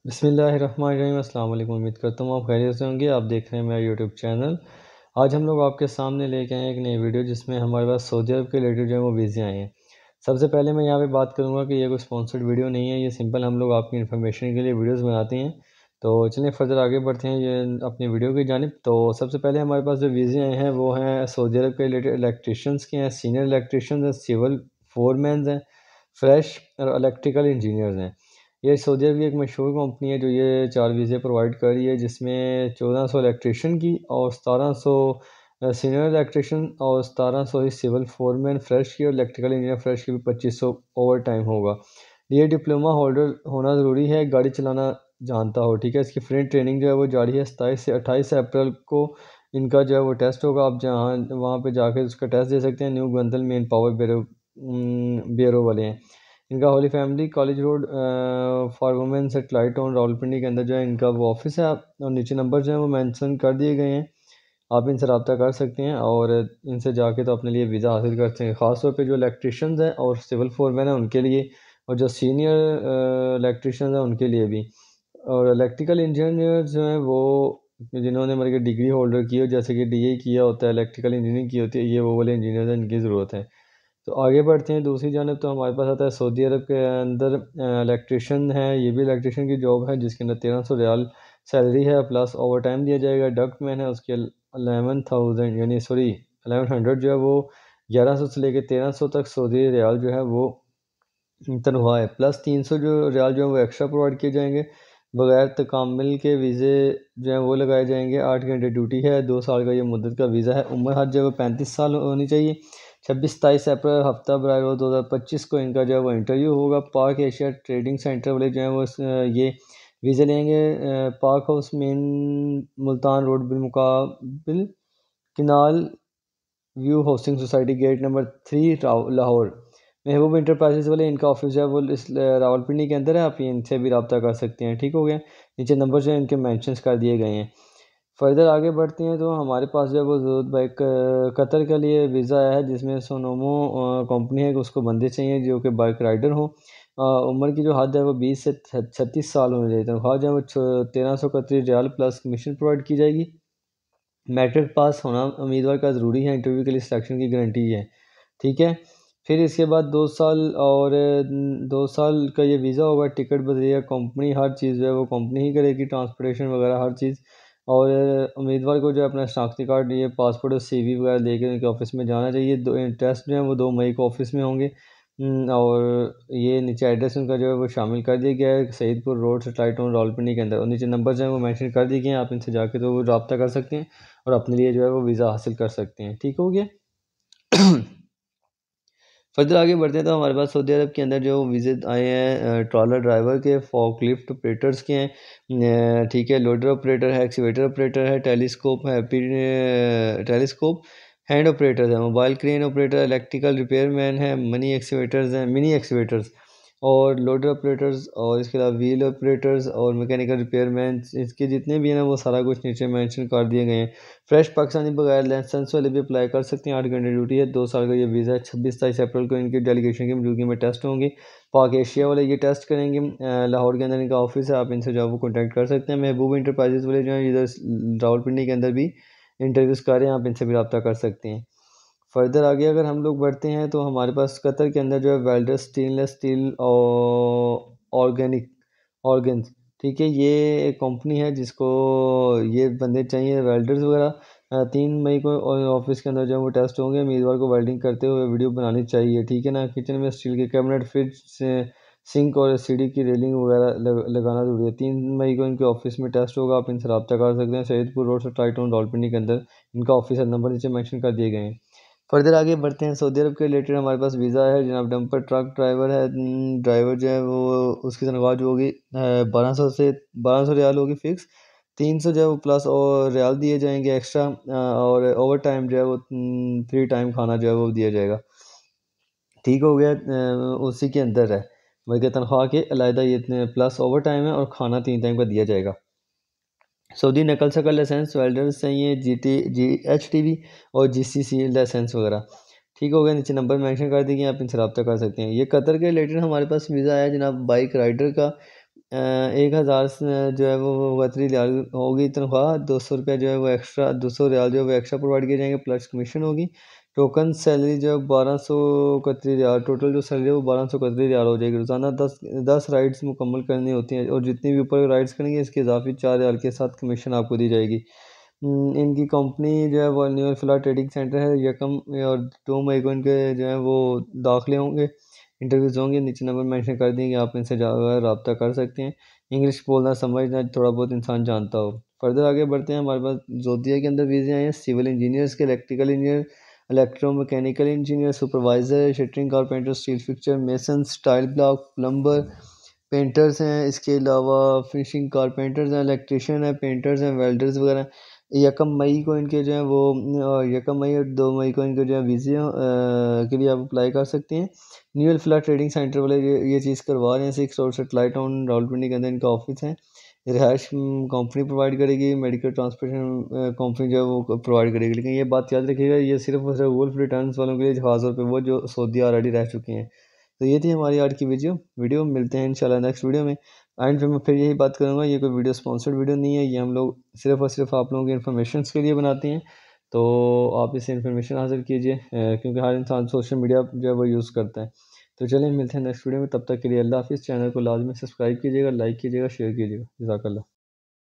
बिस्मिल्लाहिर्रहमानिर्रहीम। अस्सलाम वालेकुम। उम्मीद करता हूँ आप खैरियत से होंगे। आप देख रहे हैं मेरा यूट्यूब चैनल। आज हम लोग आपके सामने लेके आए हैं एक नई वीडियो जिसमें हमारे पास सऊदी अरब के रिलेटेड जो है वो वीज़े आए हैं। सबसे पहले मैं यहाँ पे बात करूँगा कि ये कोई स्पॉन्सर्ड वीडियो नहीं है, ये सिंपल हम लोग आपकी इन्फॉर्मेशन के लिए वीडियोज़ बनाते हैं। तो चलिए फर्दर आगे बढ़ते हैं ये अपनी वीडियो की जानिब। तो सबसे पहले हमारे पास जो वीज़े आए हैं वो हैं सऊदी अरब के रिलेटेड इलेक्ट्रीशियंस के हैं, सीनियर इलेक्ट्रीशियंस हैं, सिविल फोरमैन हैं, फ्रेश और इलेक्ट्रिकल इंजीनियर्स हैं। ये सऊदी अरब की एक मशहूर कंपनी है जो ये 4 वीज़े प्रोवाइड कर रही है, जिसमें 1400 इलेक्ट्रीशियन की और 1700 सीनियर इलेक्ट्रीशियन और 1700 ही सिविल फोरमैन फ्रेश की, और इलेक्ट्रिकल इंजीनियर फ्रेश की भी 2500 ओवर टाइम होगा। ये डिप्लोमा होल्डर होना ज़रूरी है, गाड़ी चलाना जानता हो। ठीक है, इसकी फ्री ट्रेनिंग जो है वो जारी है। 27 से 28 अप्रैल को इनका जो है वो टेस्ट होगा। आप जहाँ वहाँ पे जाकर उसका टेस्ट दे सकते हैं। New Gandal main power bureau वाले हैं। इनका Holi family college road for women satellite town Rawalpindi के अंदर जो है इनका वो ऑफिस है। और नीचे नंबर जो है वो मेंशन कर दिए गए हैं, आप इनसे रब्ता कर सकते हैं और इनसे जाके तो अपने लिए वीज़ा हासिल कर सकते हैं। ख़ासतौर पे जो इलेक्ट्रीशियंस हैं और सिविल फोरमैन हैं उनके लिए, और जो सीनियर इलेक्ट्रीशियंस हैं उनके लिए भी। और इलेक्ट्रिकल इंजीनियर जो हैं वो जिन्होंने मतलब कि डिग्री होल्डर की हो, जैसे कि डीए किया होता है, इलेक्ट्रिकल इंजीनियरिंग की होती है, ये वो वाले इंजीनियर हैं, इनकी ज़रूरत है। तो आगे बढ़ते हैं दूसरी जानब। तो हमारे पास आता है सऊदी अरब के अंदर इलेक्ट्रिशियन है। ये भी इलेक्ट्रिशियन की जॉब है जिसके अंदर 1300 रियाल सैलरी है, प्लस ओवर टाइम दिया जाएगा। डक्ट मैन है, उसके 11,000 यानी सॉरी 1100 जो है वो 1100 से लेकर 1300 तक सऊदी रियाल जो है वो तनख्वाह है, प्लस 300 जो रियाल जो है वो एक्स्ट्रा प्रोवाइड किए जाएंगे। बगैर तकामिल के वीज़े जो है वो लगाए जाएंगे। 8 घंटे ड्यूटी है, 2 साल का ये मुद्दत का वीज़ा है। उम्र हद जो है वो 35 साल होनी चाहिए। 26-27 अप्रैल हफ्ता बराह रोज़ 2025 को इनका जो है वो इंटरव्यू होगा। पार्क एशिया ट्रेडिंग सेंटर वाले जो है वो ये वीज़ा लेंगे। Park house main Multan road बिलमुकाबिल canal view housing society gate number 3 Lahore. Mahboob enterprises वाले इनका ऑफिस जो है वो इस रावलपिंडी के अंदर है। आप इनसे भी रब्ता कर सकते हैं। ठीक हो गया, नीचे नंबर जो है इनके मेंशंस कर दिए गए हैं। फर्दर आगे बढ़ते हैं तो हमारे पास जो है वो ज़रूरत भाई कतर के लिए वीज़ा आया है, जिसमें सोनोमो कंपनी है कि उसको बंदे चाहिए जो कि बाइक राइडर हो। उम्र की जो हद है वो 20 से 36 साल होनी चाहिए। तनख्वाह जो है वो 1331 रियाल प्लस कमीशन प्रोवाइड की जाएगी। मैट्रिक पास होना उम्मीदवार का ज़रूरी है, इंटरव्यू के लिए सिलेक्शन की गारंटी है। ठीक है, फिर इसके बाद 2 साल और 2 साल का ये वीज़ा होगा। टिकट बदलिएगा, कंपनी हर चीज़ जो है वो कंपनी ही करेगी, ट्रांसपोर्टेशन वगैरह हर चीज़। और उम्मीदवार को जो है अपना शनाख्ती कार्ड, ये पासपोर्ट और सीवी वगैरह लेके उनके ऑफिस में जाना चाहिए। टेस्ट जो है वो 2 मई को ऑफिस में होंगे। और ये नीचे एड्रेस उनका जो है वो शामिल कर दिया गया है, Saidpur road satellite town Rawalpindi के अंदर। और नीचे नंबर जो है वो मेंशन कर दिए गए हैं, आप इनसे जाके तो वो रब्ता कर सकते हैं और अपने लिए जो है वो वीज़ा हासिल कर सकते हैं। ठीक हो गया। फर्दर आगे बढ़ते हैं तो हमारे पास सऊदी अरब के अंदर जो वीज़े आए हैं ट्रॉलर ड्राइवर के, फॉकलिफ्ट ऑपरेटर्स के हैं। ठीक है, लोडर ऑपरेटर है, एक्सीवेटर ऑपरेटर है, टेलीस्कोप हैंड ऑपरेटर्स है, mobile crane operator, electrical repair man है, मिनी एक्सीवेटर्स और लोडर ऑपरेटर्स, और इसके अलावा व्हील ऑपरेटर्स और मैकेनिकल रिपेयर मैन, इसके जितने भी हैं ना वो सारा कुछ नीचे मेंशन कर दिए गए हैं। फ्रेश पाकिस्तानी बगैर लाइसेंस वाले भी अप्लाई कर सकते हैं। 8 घंटे ड्यूटी है, 2 साल का ये वीज़ा है। 26-27 अप्रैल को इनकी डेलीगेशन की मौजूदगी में टेस्ट होंगे। पाक एशिया वाले ये टेस्ट करेंगे। लाहौर के अंदर इनका ऑफिस है, आप इनसे जो है वो कॉन्टैक्ट कर सकते हैं। महबूब इंटरप्राइजेज वाले जो है इधर रावलपिंडी के अंदर भी इंटरव्यूज़ कर रहे हैं, आप इनसे भी रब्ता कर सकते हैं। फर्दर आगे अगर हम लोग बढ़ते हैं तो हमारे पास कतर के अंदर जो है वेल्डर स्टेनलेस स्टील और ऑर्गेनिक ऑर्गन्स, ठीक है, ये एक कंपनी है जिसको ये बंदे चाहिए वेल्डर्स वगैरह। 3 मई को ऑफिस के अंदर जो है वो टेस्ट होंगे। उम्मीदवार को वेल्डिंग करते हुए वीडियो बनानी चाहिए। ठीक है ना। किचन में स्टील के कैबिनेट, फ्रिज से सिंक और सीढ़ी की रेलिंग वगैरह लगाना जरूरी है। 3 मई को इनके ऑफिस में टेस्ट होगा, आप इनसे रब्ता कर सकते हैं। सईदपुर रोड से टाइटाउन रावलपिंडी के अंदर इनका ऑफिस है, नंबर नीचे मेंशन कर दिए गए हैं। फर्दर आगे बढ़ते हैं। सऊदी अरब के रिलेटेड हमारे पास वीज़ा है जनाब। डंपर ट्रक ड्राइवर है। ड्राइवर जो है वो उसकी तनख्वाह जो होगी 1200 रियाल होगी फिक्स। 300 जो है वो प्लस और रियाल दिए जाएंगे एक्स्ट्रा। और ओवर टाइम जो है वो 3 टाइम खाना जो है वो दिया जाएगा। ठीक हो गया। उसी के अंदर है, बल्कि तनख्वाह के अलहदा ये इतने प्लस ओवर टाइम है और खाना 3 टाइम का दिया जाएगा। सऊदी नकल शकल लाइसेंस वेल्डर्स चाहिए, GHTV और GCC लाइसेंस वगैरह। ठीक हो गया, नीचे नंबर मेंशन कर दिए, आप इनसे रब्ता कर सकते हैं। ये कतर के रिलेटेड हमारे पास वीज़ा आया जनाब बाइक राइडर का। 1000 जो है वो कतरी रियाल होगी तनख्वाह, 200 रुपया जो है वो एक्स्ट्रा, 200 रियाल जो है वो एक्स्ट्रा प्रोवाइड किए जाएंगे, प्लस कमीशन होगी। टोकन सैलरी जो है 1200 कतरी रियाल, टोटल जो सैलरी है वो 1200 कतरी रियाल हो जाएगी। रोज़ाना 10 राइड्स मुकम्मल करनी होती हैं, और जितनी भी ऊपर राइड्स करेंगे इसके इजाफी 4 रियाल के साथ कमीशन आपको दी जाएगी। इनकी कंपनी जो है वो न्यू फिला ट्रेडिंग सेंटर है, यकम और 2 मई को इनके जो है वो दाखिले होंगे, इंटरव्यूज़ होंगे। नीचे नंबर मेंशन कर देंगे, आप इनसे रब्ता कर सकते हैं। इंग्लिश बोलना समझना थोड़ा बहुत इंसान जानता हो। फर्दर आगे बढ़ते हैं, हमारे पास जोतिया के अंदर वीज़े आए हैं सिविल इंजीनियर्स के, electrical engineer, electromechanical engineer, supervisor, shuttering carpenter, steel fixer, mason, tile block, plumber, painters हैं। इसके अलावा फिनिशिंग कारपेंटर्स हैं, इलेक्ट्रिशियन हैं, पेंटर्स हैं, वेल्डर्स वगैरह। 1 मई को इनके जो है वो 1 मई और 2 मई को इनके जो है वीज़े के लिए आप अप्लाई कर सकते हैं। न्यू अल्फला ट्रेडिंग सेंटर वाले ये चीज़ करवा रहे हैं। 6 रोड सेटेलाइट टाउन रावलपिंडी के अंदर इनका ऑफिस है। रिहाइश कंपनी प्रोवाइड करेगी, मेडिकल ट्रांसपोर्टेशन कंपनी जो है वो प्रोवाइड करेगी। लेकिन ये बात याद रखिएगा, ये सिर्फ और सिर्फ वुल्फ रिटर्न्स वालों के लिए, खासतौर पे वो जो सऊदी ऑलरेडी रह चुके हैं। तो ये थी हमारी आज की वीडियो मिलते हैं इंशाल्लाह नेक्स्ट वीडियो में। एंड मैं फिर यही बात करूँगा, ये कोई वीडियो स्पॉन्सर्ड वीडियो नहीं है, ये हम लोग सिर्फ और सिर्फ आप लोगों की इन्फॉर्मेशन के लिए बनाते हैं। तो आप इससे इन्फॉर्मेशन हासिल कीजिए, क्योंकि हर इंसान सोशल मीडिया जो है वो यूज़ करता है। तो चलिए मिलते हैं नेक्स्ट वीडियो में, तब तक के लिए अल्लाह हाफिज़। चैनल को लाजमी सब्सक्राइब कीजिएगा, लाइक कीजिएगा, शेयर कीजिएगा। जज़ाकल्लाह।